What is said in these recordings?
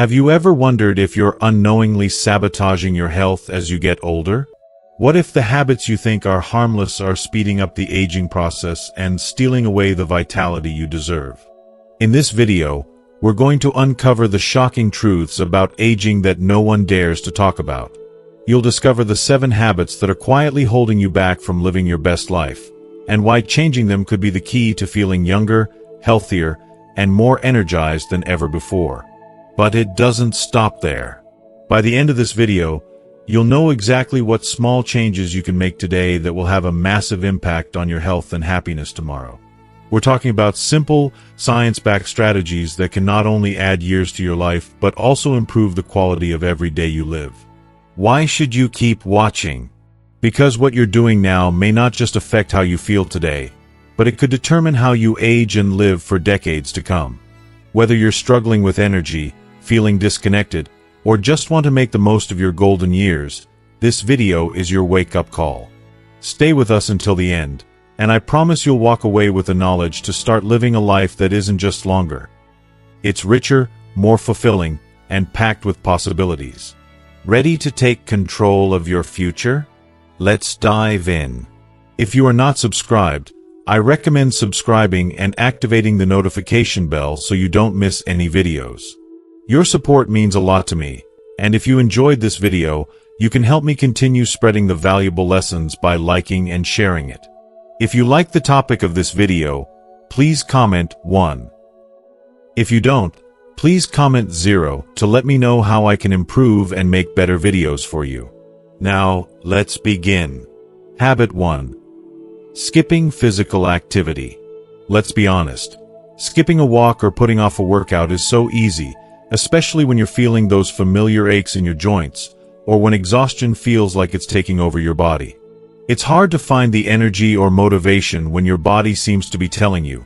Have you ever wondered if you're unknowingly sabotaging your health as you get older? What if the habits you think are harmless are speeding up the aging process and stealing away the vitality you deserve? In this video, we're going to uncover the shocking truths about aging that no one dares to talk about. You'll discover the 7 habits that are quietly holding you back from living your best life, and why changing them could be the key to feeling younger, healthier, and more energized than ever before. But it doesn't stop there. By the end of this video, you'll know exactly what small changes you can make today that will have a massive impact on your health and happiness tomorrow. We're talking about simple, science-backed strategies that can not only add years to your life, but also improve the quality of every day you live. Why should you keep watching? Because what you're doing now may not just affect how you feel today, but it could determine how you age and live for decades to come. Whether you're struggling with energy, feeling disconnected, or just want to make the most of your golden years, this video is your wake-up call. Stay with us until the end, and I promise you'll walk away with the knowledge to start living a life that isn't just longer. It's richer, more fulfilling, and packed with possibilities. Ready to take control of your future? Let's dive in. If you are not subscribed, I recommend subscribing and activating the notification bell so you don't miss any videos. Your support means a lot to me, and if you enjoyed this video, you can help me continue spreading the valuable lessons by liking and sharing it. If you like the topic of this video, please comment 1. If you don't, please comment 0 to let me know how I can improve and make better videos for you. Now, let's begin. Habit 1. Skipping physical activity. Let's be honest. Skipping a walk or putting off a workout is so easy, especially when you're feeling those familiar aches in your joints, or when exhaustion feels like it's taking over your body. It's hard to find the energy or motivation when your body seems to be telling you,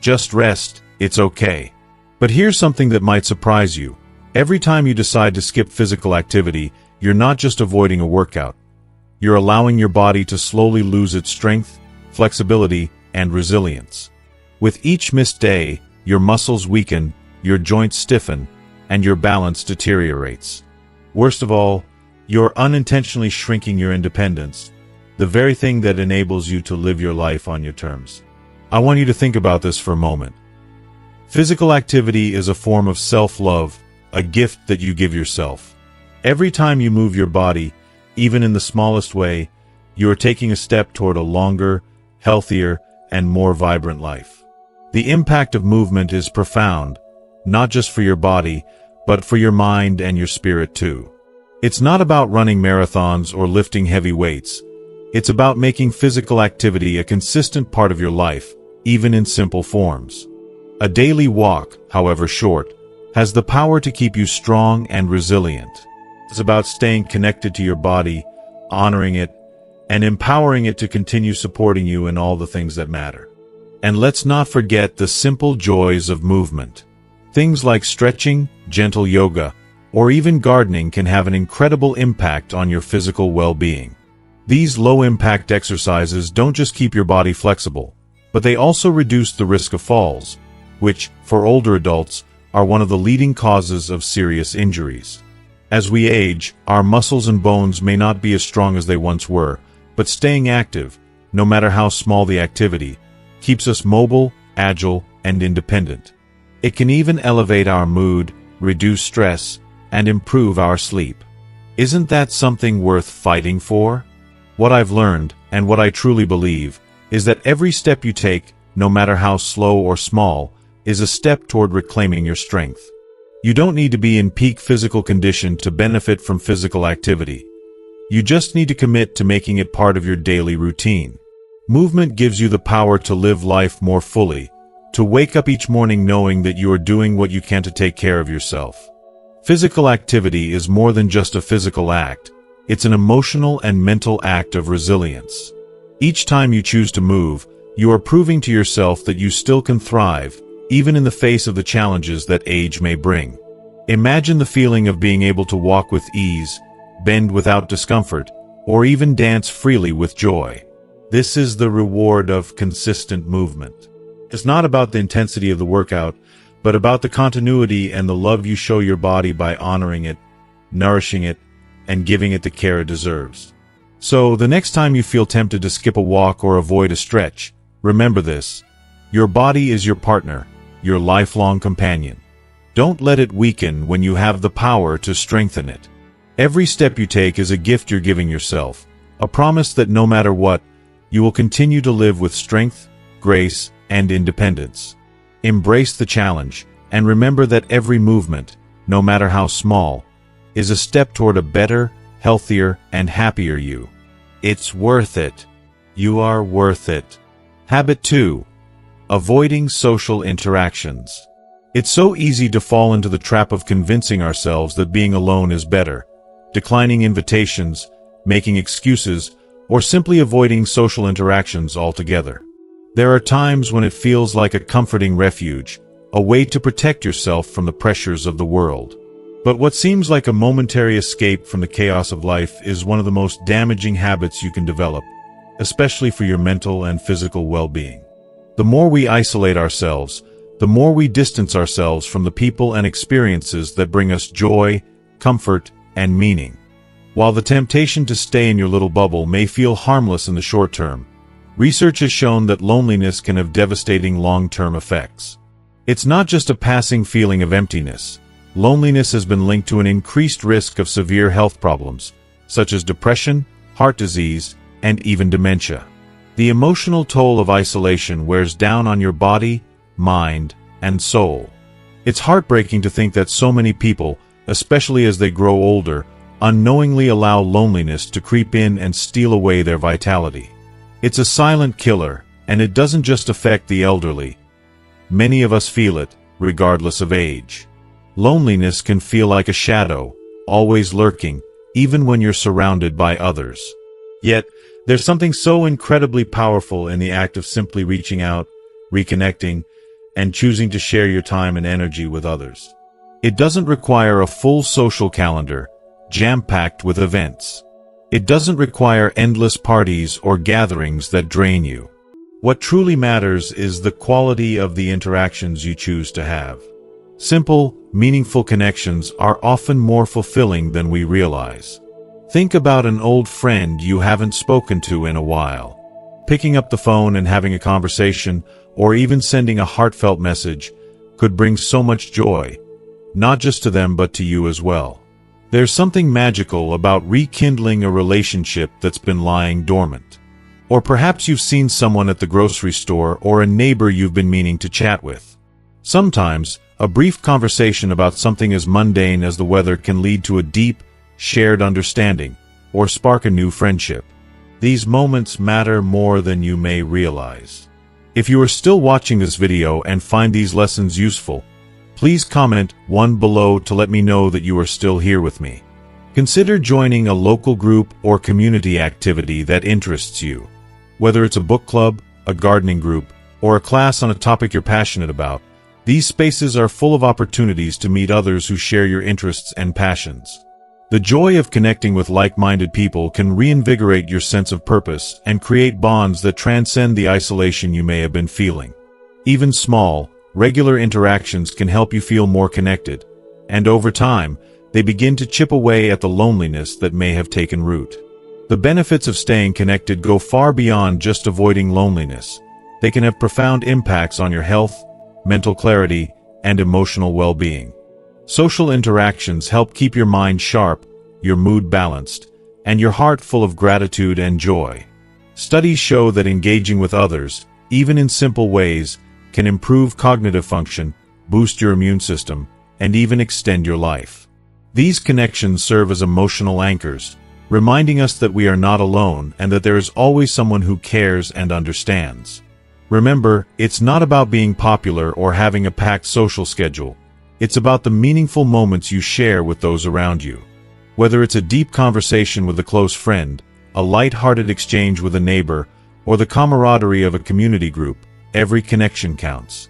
just rest, it's okay. But here's something that might surprise you. Every time you decide to skip physical activity, you're not just avoiding a workout. You're allowing your body to slowly lose its strength, flexibility, and resilience. With each missed day, your muscles weaken, your joints stiffen, and your balance deteriorates. Worst of all, you're unintentionally shrinking your independence, the very thing that enables you to live your life on your terms. I want you to think about this for a moment. Physical activity is a form of self-love, a gift that you give yourself. Every time you move your body, even in the smallest way, you are taking a step toward a longer, healthier, and more vibrant life. The impact of movement is profound, not just for your body, but for your mind and your spirit too. It's not about running marathons or lifting heavy weights. It's about making physical activity a consistent part of your life, even in simple forms. A daily walk, however short, has the power to keep you strong and resilient. It's about staying connected to your body, honoring it, and empowering it to continue supporting you in all the things that matter. And let's not forget the simple joys of movement. Things like stretching, gentle yoga, or even gardening can have an incredible impact on your physical well-being. These low-impact exercises don't just keep your body flexible, but they also reduce the risk of falls, which, for older adults, are one of the leading causes of serious injuries. As we age, our muscles and bones may not be as strong as they once were, but staying active, no matter how small the activity, keeps us mobile, agile, and independent. It can even elevate our mood, reduce stress, and improve our sleep. Isn't that something worth fighting for? What I've learned, and what I truly believe, is that every step you take, no matter how slow or small, is a step toward reclaiming your strength. You don't need to be in peak physical condition to benefit from physical activity. You just need to commit to making it part of your daily routine. Movement gives you the power to live life more fully, to wake up each morning knowing that you are doing what you can to take care of yourself. Physical activity is more than just a physical act. It's an emotional and mental act of resilience. Each time you choose to move, you are proving to yourself that you still can thrive, even in the face of the challenges that age may bring. Imagine the feeling of being able to walk with ease, bend without discomfort, or even dance freely with joy. This is the reward of consistent movement. It's not about the intensity of the workout, but about the continuity and the love you show your body by honoring it, nourishing it, and giving it the care it deserves. So, the next time you feel tempted to skip a walk or avoid a stretch, remember this: your body is your partner, your lifelong companion. Don't let it weaken when you have the power to strengthen it. Every step you take is a gift you're giving yourself, a promise that no matter what, you will continue to live with strength, grace, and independence. Embrace the challenge, and remember that every movement, no matter how small, is a step toward a better, healthier, and happier you. It's worth it. You are worth it. Habit 2. Avoiding social interactions. It's so easy to fall into the trap of convincing ourselves that being alone is better, declining invitations, making excuses, or simply avoiding social interactions altogether. There are times when it feels like a comforting refuge, a way to protect yourself from the pressures of the world. But what seems like a momentary escape from the chaos of life is one of the most damaging habits you can develop, especially for your mental and physical well-being. The more we isolate ourselves, the more we distance ourselves from the people and experiences that bring us joy, comfort, and meaning. While the temptation to stay in your little bubble may feel harmless in the short term, research has shown that loneliness can have devastating long-term effects. It's not just a passing feeling of emptiness. Loneliness has been linked to an increased risk of severe health problems, such as depression, heart disease, and even dementia. The emotional toll of isolation wears down on your body, mind, and soul. It's heartbreaking to think that so many people, especially as they grow older, unknowingly allow loneliness to creep in and steal away their vitality. It's a silent killer, and it doesn't just affect the elderly. Many of us feel it, regardless of age. Loneliness can feel like a shadow, always lurking, even when you're surrounded by others. Yet, there's something so incredibly powerful in the act of simply reaching out, reconnecting, and choosing to share your time and energy with others. It doesn't require a full social calendar, jam-packed with events. It doesn't require endless parties or gatherings that drain you. What truly matters is the quality of the interactions you choose to have. Simple, meaningful connections are often more fulfilling than we realize. Think about an old friend you haven't spoken to in a while. Picking up the phone and having a conversation, or even sending a heartfelt message, could bring so much joy, not just to them but to you as well. There's something magical about rekindling a relationship that's been lying dormant. Or perhaps you've seen someone at the grocery store or a neighbor you've been meaning to chat with. Sometimes, a brief conversation about something as mundane as the weather can lead to a deep, shared understanding, or spark a new friendship. These moments matter more than you may realize. If you are still watching this video and find these lessons useful, please comment 1 below to let me know that you are still here with me. Consider joining a local group or community activity that interests you. Whether it's a book club, a gardening group, or a class on a topic you're passionate about, these spaces are full of opportunities to meet others who share your interests and passions. The joy of connecting with like-minded people can reinvigorate your sense of purpose and create bonds that transcend the isolation you may have been feeling. Even small, regular interactions can help you feel more connected, and over time, they begin to chip away at the loneliness that may have taken root. The benefits of staying connected go far beyond just avoiding loneliness. They can have profound impacts on your health, mental clarity, and emotional well-being. Social interactions help keep your mind sharp, your mood balanced, and your heart full of gratitude and joy. Studies show that engaging with others, even in simple ways, can improve cognitive function, boost your immune system, and even extend your life. These connections serve as emotional anchors, reminding us that we are not alone and that there is always someone who cares and understands. Remember, it's not about being popular or having a packed social schedule. It's about the meaningful moments you share with those around you. Whether it's a deep conversation with a close friend, a light-hearted exchange with a neighbor, or the camaraderie of a community group, every connection counts.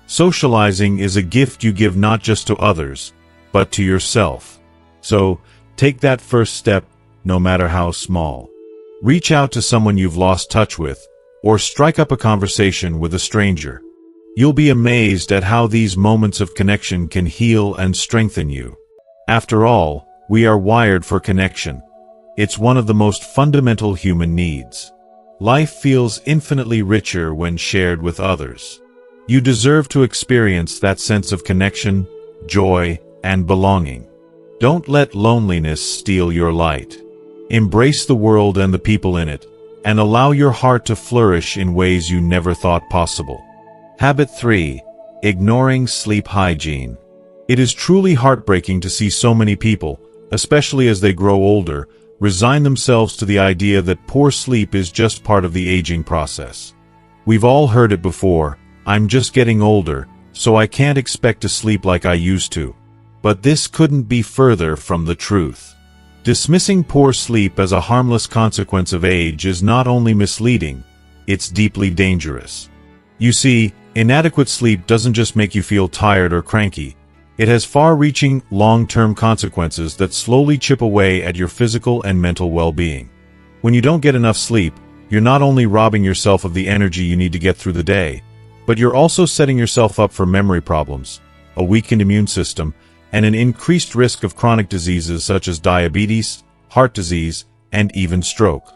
Socializing is a gift you give not just to others, but to yourself. So, take that first step, no matter how small. Reach out to someone you've lost touch with, or strike up a conversation with a stranger. You'll be amazed at how these moments of connection can heal and strengthen you. After all, we are wired for connection. It's one of the most fundamental human needs. Life feels infinitely richer when shared with others. You deserve to experience that sense of connection, joy, and belonging. Don't let loneliness steal your light. Embrace the world and the people in it, and allow your heart to flourish in ways you never thought possible. Habit 3. Ignoring sleep hygiene. It is truly heartbreaking to see so many people, especially as they grow older, resign themselves to the idea that poor sleep is just part of the aging process. We've all heard it before, "I'm just getting older, so I can't expect to sleep like I used to." But this couldn't be further from the truth. Dismissing poor sleep as a harmless consequence of age is not only misleading, it's deeply dangerous. You see, inadequate sleep doesn't just make you feel tired or cranky. It has far-reaching, long-term consequences that slowly chip away at your physical and mental well-being. When you don't get enough sleep, you're not only robbing yourself of the energy you need to get through the day, but you're also setting yourself up for memory problems, a weakened immune system, and an increased risk of chronic diseases such as diabetes, heart disease, and even stroke.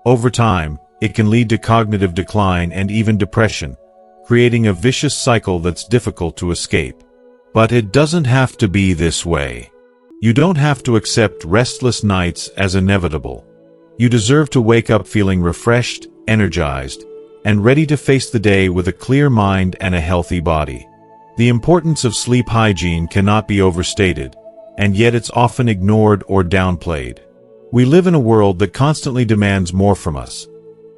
Over time, it can lead to cognitive decline and even depression, creating a vicious cycle that's difficult to escape. But it doesn't have to be this way. You don't have to accept restless nights as inevitable. You deserve to wake up feeling refreshed, energized, and ready to face the day with a clear mind and a healthy body. The importance of sleep hygiene cannot be overstated, and yet it's often ignored or downplayed. We live in a world that constantly demands more from us.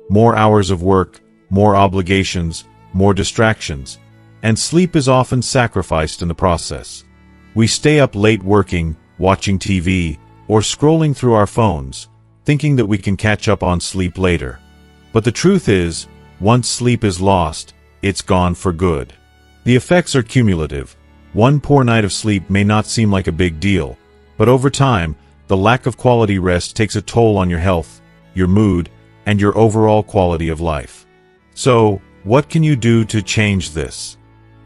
More hours of work, more obligations, more distractions, and sleep is often sacrificed in the process. We stay up late working, watching TV, or scrolling through our phones, thinking that we can catch up on sleep later. But the truth is, once sleep is lost, it's gone for good. The effects are cumulative. One poor night of sleep may not seem like a big deal, but over time, the lack of quality rest takes a toll on your health, your mood, and your overall quality of life. So, what can you do to change this?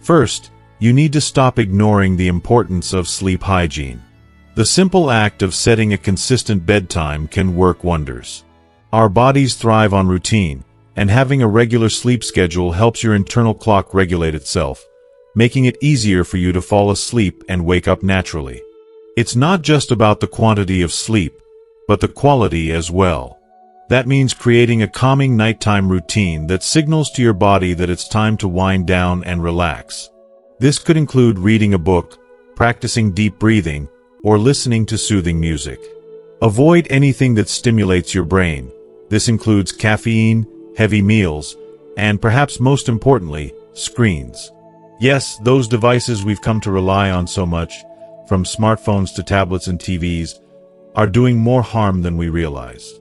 First, you need to stop ignoring the importance of sleep hygiene. The simple act of setting a consistent bedtime can work wonders. Our bodies thrive on routine, and having a regular sleep schedule helps your internal clock regulate itself, making it easier for you to fall asleep and wake up naturally. It's not just about the quantity of sleep, but the quality as well. That means creating a calming nighttime routine that signals to your body that it's time to wind down and relax. This could include reading a book, practicing deep breathing, or listening to soothing music. Avoid anything that stimulates your brain. This includes caffeine, heavy meals, and perhaps most importantly, screens. Yes, those devices we've come to rely on so much, from smartphones to tablets and TVs, are doing more harm than we realize.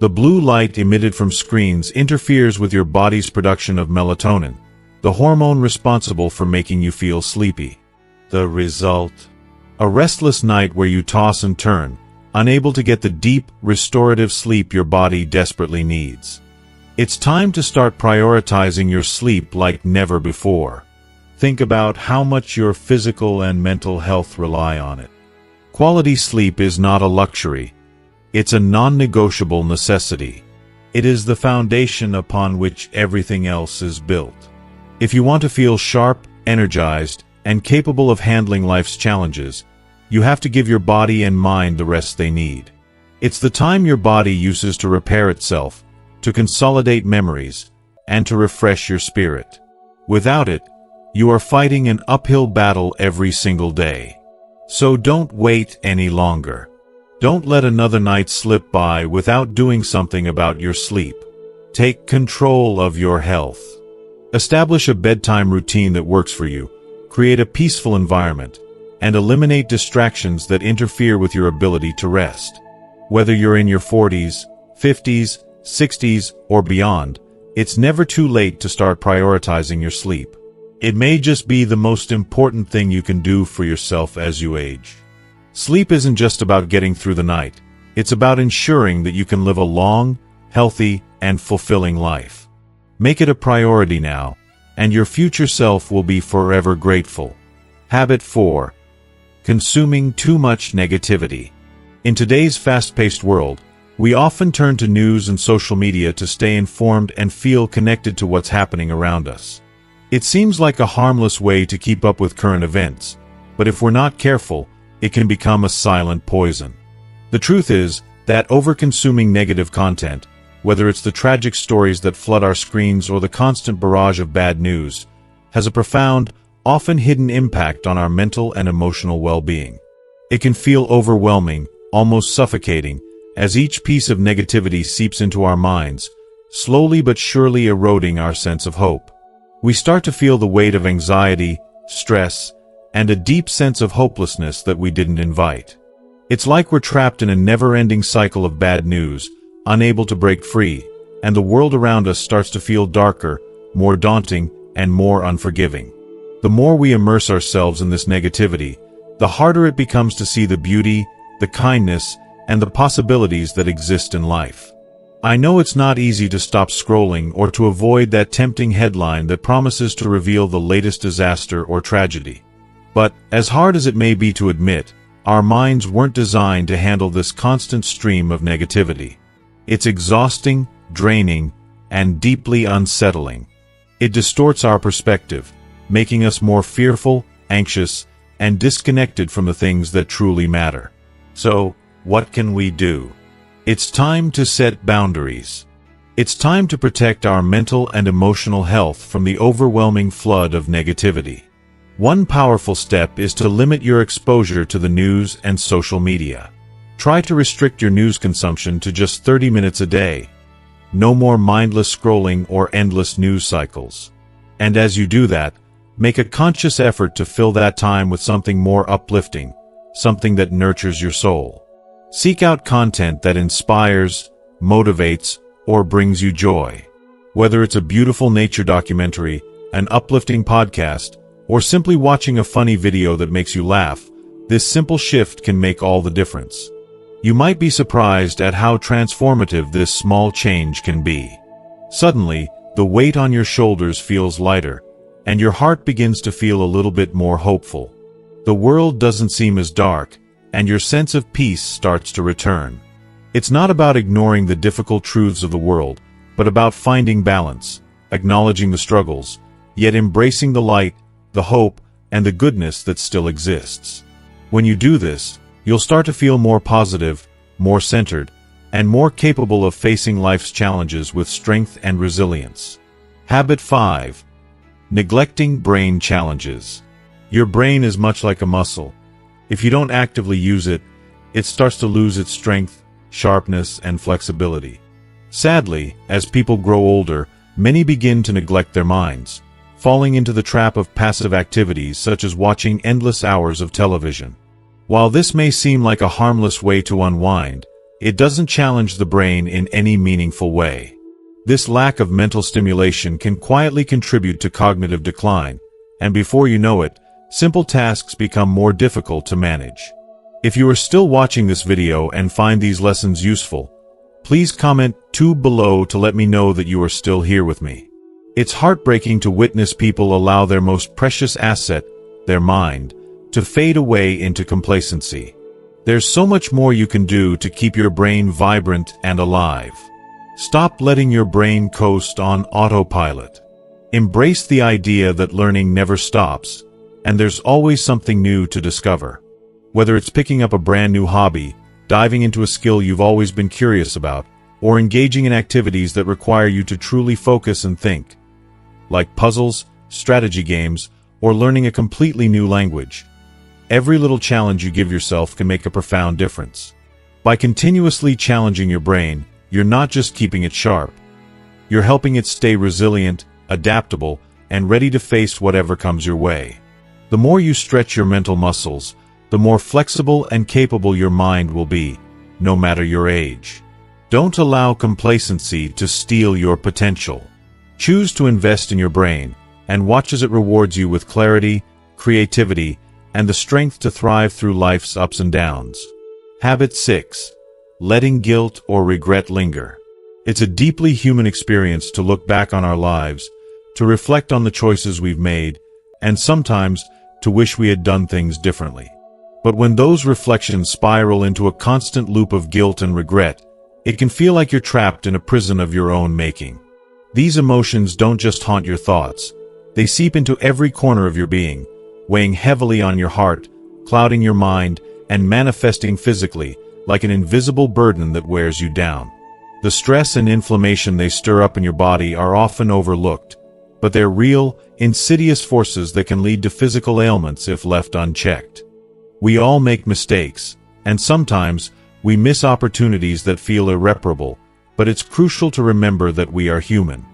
The blue light emitted from screens interferes with your body's production of melatonin, the hormone responsible for making you feel sleepy. The result? A restless night where you toss and turn, unable to get the deep, restorative sleep your body desperately needs. It's time to start prioritizing your sleep like never before. Think about how much your physical and mental health rely on it. Quality sleep is not a luxury. It's a non-negotiable necessity. It is the foundation upon which everything else is built. If you want to feel sharp, energized, and capable of handling life's challenges, you have to give your body and mind the rest they need. It's the time your body uses to repair itself, to consolidate memories, and to refresh your spirit. Without it, you are fighting an uphill battle every single day. So don't wait any longer. Don't let another night slip by without doing something about your sleep. Take control of your health. Establish a bedtime routine that works for you, create a peaceful environment, and eliminate distractions that interfere with your ability to rest. Whether you're in your 40s, 50s, 60s, or beyond, it's never too late to start prioritizing your sleep. It may just be the most important thing you can do for yourself as you age. Sleep isn't just about getting through the night. It's about ensuring that you can live a long, healthy, and fulfilling life. Make it a priority now, and your future self will be forever grateful. Habit 4. Consuming too much negativity. In today's fast-paced world, we often turn to news and social media to stay informed and feel connected to what's happening around us. It seems like a harmless way to keep up with current events, but if we're not careful, it can become a silent poison. The truth is that over-consuming negative content, whether it's the tragic stories that flood our screens or the constant barrage of bad news, has a profound, often hidden impact on our mental and emotional well-being. It can feel overwhelming, almost suffocating, as each piece of negativity seeps into our minds, slowly but surely eroding our sense of hope. We start to feel the weight of anxiety, stress, and a deep sense of hopelessness that we didn't invite. It's like we're trapped in a never-ending cycle of bad news, unable to break free, and the world around us starts to feel darker, more daunting, and more unforgiving. The more we immerse ourselves in this negativity, the harder it becomes to see the beauty, the kindness, and the possibilities that exist in life. I know it's not easy to stop scrolling or to avoid that tempting headline that promises to reveal the latest disaster or tragedy. But, as hard as it may be to admit, our minds weren't designed to handle this constant stream of negativity. It's exhausting, draining, and deeply unsettling. It distorts our perspective, making us more fearful, anxious, and disconnected from the things that truly matter. So, what can we do? It's time to set boundaries. It's time to protect our mental and emotional health from the overwhelming flood of negativity. One powerful step is to limit your exposure to the news and social media. Try to restrict your news consumption to just 30 minutes a day. No more mindless scrolling or endless news cycles. And as you do that, make a conscious effort to fill that time with something more uplifting, something that nurtures your soul. Seek out content that inspires, motivates, or brings you joy. Whether it's a beautiful nature documentary, an uplifting podcast, or simply watching a funny video that makes you laugh, this simple shift can make all the difference. You might be surprised at how transformative this small change can be. Suddenly, the weight on your shoulders feels lighter, and your heart begins to feel a little bit more hopeful. The world doesn't seem as dark, and your sense of peace starts to return. It's not about ignoring the difficult truths of the world, but about finding balance, acknowledging the struggles, yet embracing the light, the hope, and the goodness that still exists. When you do this, you'll start to feel more positive, more centered, and more capable of facing life's challenges with strength and resilience. Habit 5. Neglecting brain challenges. Your brain is much like a muscle. If you don't actively use it, it starts to lose its strength, sharpness, and flexibility. Sadly, as people grow older, many begin to neglect their minds, falling into the trap of passive activities such as watching endless hours of television. While this may seem like a harmless way to unwind, it doesn't challenge the brain in any meaningful way. This lack of mental stimulation can quietly contribute to cognitive decline, and before you know it, simple tasks become more difficult to manage. If you are still watching this video and find these lessons useful, please comment 2 below to let me know that you are still here with me. It's heartbreaking to witness people allow their most precious asset, their mind, to fade away into complacency. There's so much more you can do to keep your brain vibrant and alive. Stop letting your brain coast on autopilot. Embrace the idea that learning never stops, and there's always something new to discover. Whether it's picking up a brand new hobby, diving into a skill you've always been curious about, or engaging in activities that require you to truly focus and think, like puzzles, strategy games, or learning a completely new language. Every little challenge you give yourself can make a profound difference. By continuously challenging your brain, you're not just keeping it sharp. You're helping it stay resilient, adaptable, and ready to face whatever comes your way. The more you stretch your mental muscles, the more flexible and capable your mind will be, no matter your age. Don't allow complacency to steal your potential. Choose to invest in your brain, and watch as it rewards you with clarity, creativity, and the strength to thrive through life's ups and downs. Habit 6. Letting guilt or regret linger. It's a deeply human experience to look back on our lives, to reflect on the choices we've made, and sometimes to wish we had done things differently. But when those reflections spiral into a constant loop of guilt and regret, it can feel like you're trapped in a prison of your own making. These emotions don't just haunt your thoughts. They seep into every corner of your being, weighing heavily on your heart, clouding your mind, and manifesting physically like an invisible burden that wears you down. The stress and inflammation they stir up in your body are often overlooked, but they're real, insidious forces that can lead to physical ailments if left unchecked. We all make mistakes, and sometimes we miss opportunities that feel irreparable, but it's crucial to remember that we are human.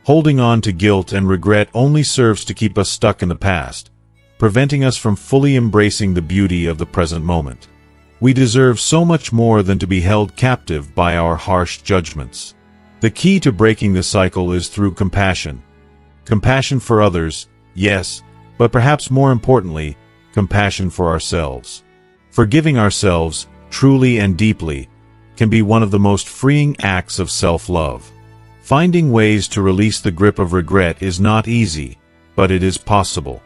Holding on to guilt and regret only serves to keep us stuck in the past, preventing us from fully embracing the beauty of the present moment. We deserve so much more than to be held captive by our harsh judgments. The key to breaking the cycle is through compassion. Compassion for others, yes, but perhaps more importantly, compassion for ourselves. Forgiving ourselves, truly and deeply, can be one of the most freeing acts of self-love. Finding ways to release the grip of regret is not easy, but it is possible.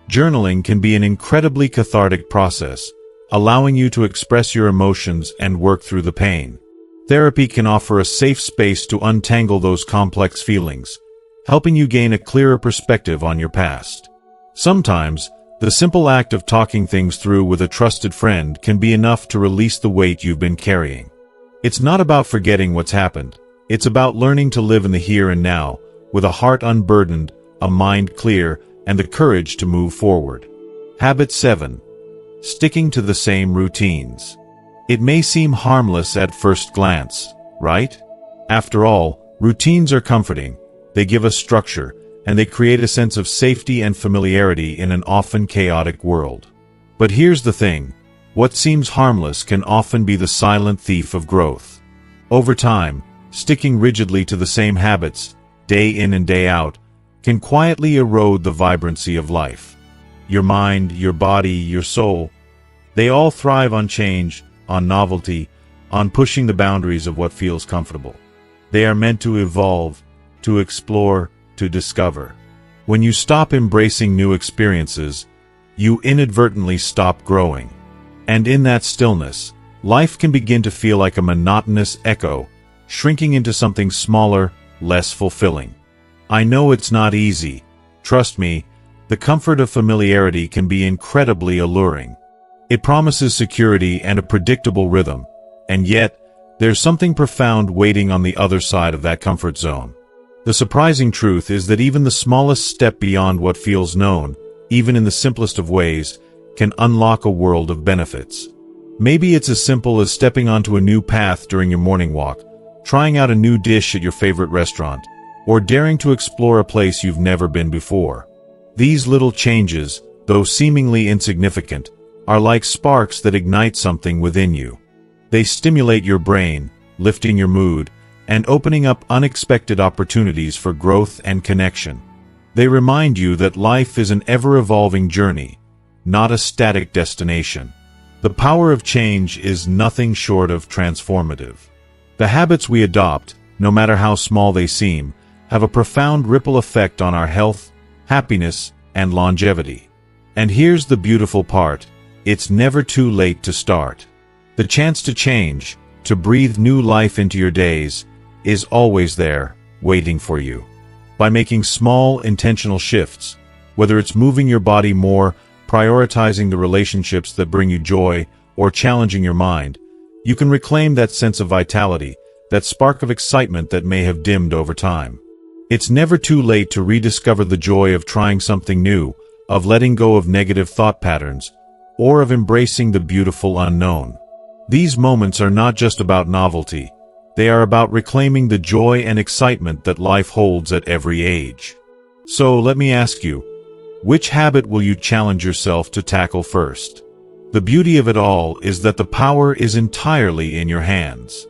Journaling can be an incredibly cathartic process, allowing you to express your emotions and work through the pain. Therapy can offer a safe space to untangle those complex feelings, helping you gain a clearer perspective on your past. Sometimes, the simple act of talking things through with a trusted friend can be enough to release the weight you've been carrying. It's not about forgetting what's happened. It's about learning to live in the here and now, with a heart unburdened, a mind clear, and the courage to move forward. Habit 7. Sticking to the same routines. It may seem harmless at first glance, right? After all, routines are comforting. They give us structure, and they create a sense of safety and familiarity in an often chaotic world. But here's the thing. What seems harmless can often be the silent thief of growth. Over time, sticking rigidly to the same habits, day in and day out, can quietly erode the vibrancy of life. Your mind, your body, your soul, they all thrive on change, on novelty, on pushing the boundaries of what feels comfortable. They are meant to evolve, to explore, to discover. When you stop embracing new experiences, you inadvertently stop growing. And in that stillness, life can begin to feel like a monotonous echo, shrinking into something smaller, less fulfilling. I know it's not easy. Trust me, the comfort of familiarity can be incredibly alluring. It promises security and a predictable rhythm, and yet, there's something profound waiting on the other side of that comfort zone. The surprising truth is that even the smallest step beyond what feels known, even in the simplest of ways, can unlock a world of benefits. Maybe it's as simple as stepping onto a new path during your morning walk, trying out a new dish at your favorite restaurant, or daring to explore a place you've never been before. These little changes, though seemingly insignificant, are like sparks that ignite something within you. They stimulate your brain, lifting your mood, and opening up unexpected opportunities for growth and connection. They remind you that life is an ever-evolving journey, not a static destination. The power of change is nothing short of transformative. The habits we adopt, no matter how small they seem, have a profound ripple effect on our health, happiness, and longevity. And here's the beautiful part. It's never too late to start. The chance to change, to breathe new life into your days, is always there, waiting for you. By making small, intentional shifts, whether it's moving your body more, prioritizing the relationships that bring you joy, or challenging your mind, you can reclaim that sense of vitality, that spark of excitement that may have dimmed over time. It's never too late to rediscover the joy of trying something new, of letting go of negative thought patterns, or of embracing the beautiful unknown. These moments are not just about novelty. They are about reclaiming the joy and excitement that life holds at every age. So let me ask you, which habit will you challenge yourself to tackle first? The beauty of it all is that the power is entirely in your hands.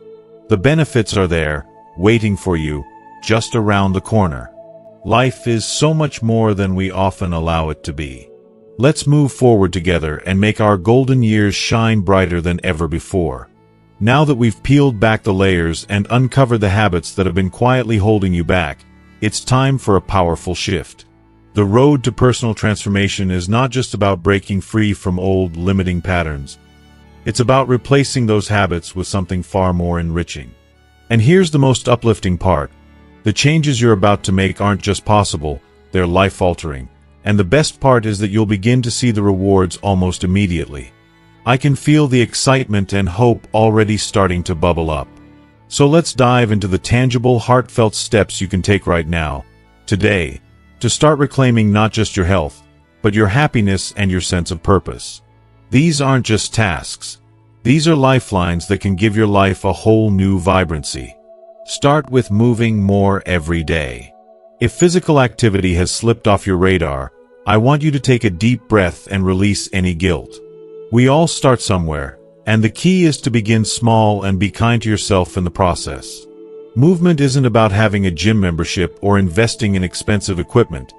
The benefits are there, waiting for you, just around the corner. Life is so much more than we often allow it to be. Let's move forward together and make our golden years shine brighter than ever before. Now that we've peeled back the layers and uncovered the habits that have been quietly holding you back, it's time for a powerful shift. The road to personal transformation is not just about breaking free from old, limiting patterns. It's about replacing those habits with something far more enriching. And here's the most uplifting part. The changes you're about to make aren't just possible, they're life-altering. And the best part is that you'll begin to see the rewards almost immediately. I can feel the excitement and hope already starting to bubble up. So let's dive into the tangible, heartfelt steps you can take right now, today, to start reclaiming not just your health, but your happiness and your sense of purpose. These aren't just tasks. These are lifelines that can give your life a whole new vibrancy. Start with moving more every day. If physical activity has slipped off your radar, I want you to take a deep breath and release any guilt. We all start somewhere, and the key is to begin small and be kind to yourself in the process. Movement isn't about having a gym membership or investing in expensive equipment.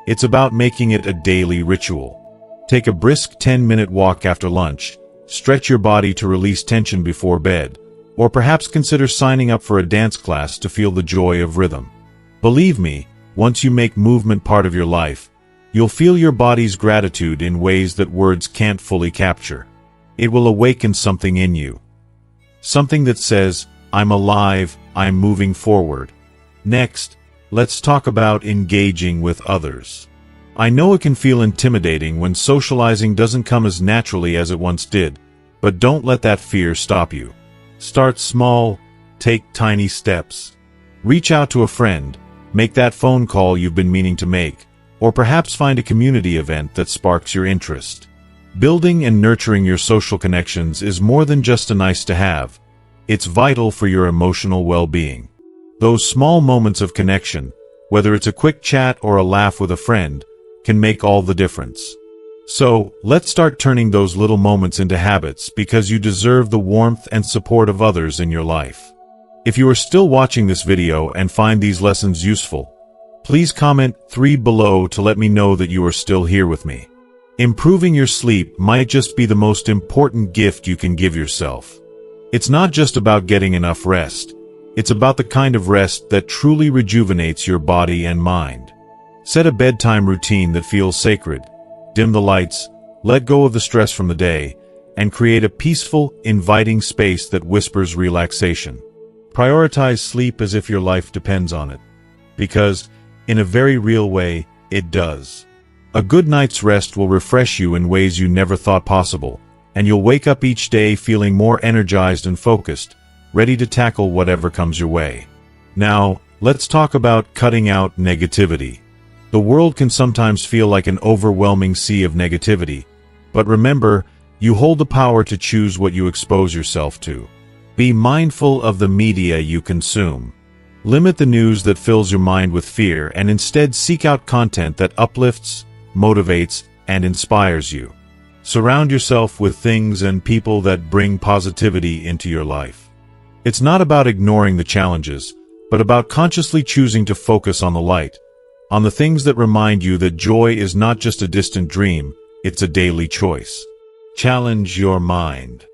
It's about making it a daily ritual. Take a brisk 10-minute walk after lunch, stretch your body to release tension before bed, or perhaps consider signing up for a dance class to feel the joy of rhythm. Believe me, once you make movement part of your life, you'll feel your body's gratitude in ways that words can't fully capture. It will awaken something in you. Something that says, I'm alive, I'm moving forward. Next, let's talk about engaging with others. I know it can feel intimidating when socializing doesn't come as naturally as it once did, but don't let that fear stop you. Start small, take tiny steps. Reach out to a friend, make that phone call you've been meaning to make, or perhaps find a community event that sparks your interest. Building and nurturing your social connections is more than just a nice to have. It's vital for your emotional well-being. Those small moments of connection, whether it's a quick chat or a laugh with a friend, can make all the difference. So, let's start turning those little moments into habits because you deserve the warmth and support of others in your life. If you are still watching this video and find these lessons useful, please comment 3 below to let me know that you are still here with me. Improving your sleep might just be the most important gift you can give yourself. It's not just about getting enough rest. It's about the kind of rest that truly rejuvenates your body and mind. Set a bedtime routine that feels sacred. Dim the lights, let go of the stress from the day, and create a peaceful, inviting space that whispers relaxation. Prioritize sleep as if your life depends on it. Because, in a very real way, it does. A good night's rest will refresh you in ways you never thought possible, and you'll wake up each day feeling more energized and focused, ready to tackle whatever comes your way. Now, let's talk about cutting out negativity. The world can sometimes feel like an overwhelming sea of negativity, but remember, you hold the power to choose what you expose yourself to. Be mindful of the media you consume. Limit the news that fills your mind with fear and instead seek out content that uplifts, motivates, and inspires you. Surround yourself with things and people that bring positivity into your life. It's not about ignoring the challenges, but about consciously choosing to focus on the light, on the things that remind you that joy is not just a distant dream, it's a daily choice. Challenge your mind.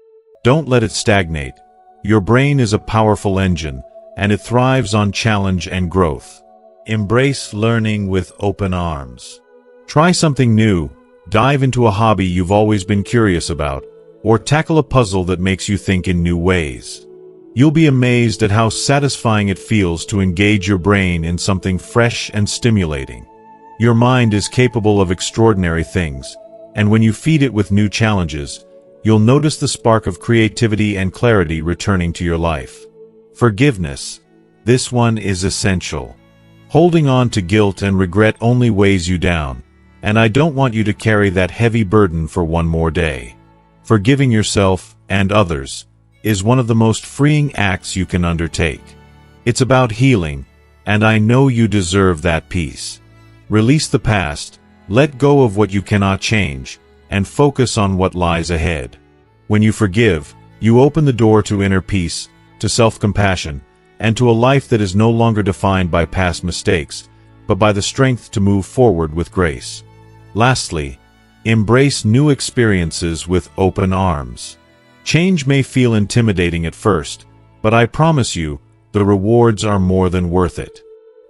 Don't let it stagnate. Your brain is a powerful engine, and it thrives on challenge and growth. Embrace learning with open arms. Try something new. Dive into a hobby you've always been curious about, or tackle a puzzle that makes you think in new ways. You'll be amazed at how satisfying it feels to engage your brain in something fresh and stimulating. Your mind is capable of extraordinary things, and when you feed it with new challenges, you'll notice the spark of creativity and clarity returning to your life. Forgiveness. This one is essential. Holding on to guilt and regret only weighs you down, and I don't want you to carry that heavy burden for one more day. Forgiving yourself and others is one of the most freeing acts you can undertake. It's about healing, and I know you deserve that peace. Release the past, let go of what you cannot change, and focus on what lies ahead. When you forgive, you open the door to inner peace, to self-compassion, and to a life that is no longer defined by past mistakes, but by the strength to move forward with grace. Lastly, embrace new experiences with open arms. Change may feel intimidating at first, but I promise you, the rewards are more than worth it.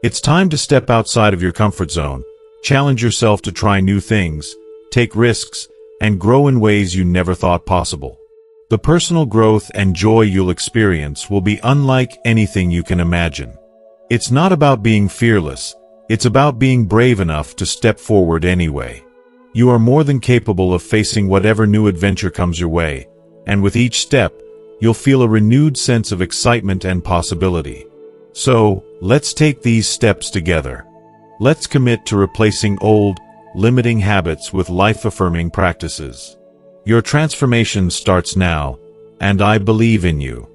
It's time to step outside of your comfort zone, challenge yourself to try new things, take risks, and grow in ways you never thought possible. The personal growth and joy you'll experience will be unlike anything you can imagine. It's not about being fearless, it's about being brave enough to step forward anyway. You are more than capable of facing whatever new adventure comes your way, and with each step, you'll feel a renewed sense of excitement and possibility. So, let's take these steps together. Let's commit to replacing old, limiting habits with life-affirming practices. Your transformation starts now, and I believe in you.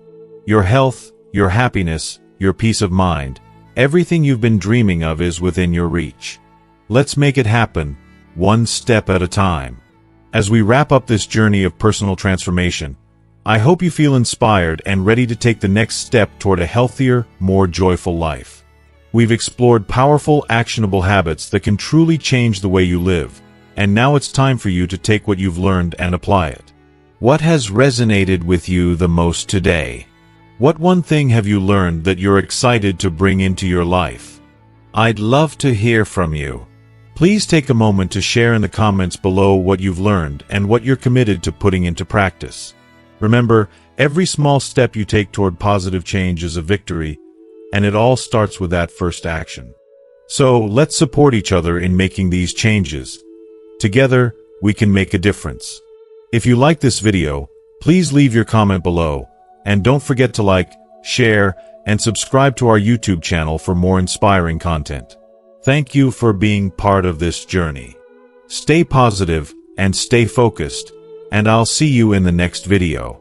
Your health, your happiness, your peace of mind, everything you've been dreaming of is within your reach. Let's make it happen, one step at a time. As we wrap up this journey of personal transformation, I hope you feel inspired and ready to take the next step toward a healthier, more joyful life. We've explored powerful, actionable habits that can truly change the way you live, and now it's time for you to take what you've learned and apply it. What has resonated with you the most today? What one thing have you learned that you're excited to bring into your life? I'd love to hear from you. Please take a moment to share in the comments below what you've learned and what you're committed to putting into practice. Remember, every small step you take toward positive change is a victory, and it all starts with that first action. So, let's support each other in making these changes. Together, we can make a difference. If you like this video, please leave your comment below, and don't forget to like, share, and subscribe to our YouTube channel for more inspiring content. Thank you for being part of this journey. Stay positive and stay focused, and I'll see you in the next video.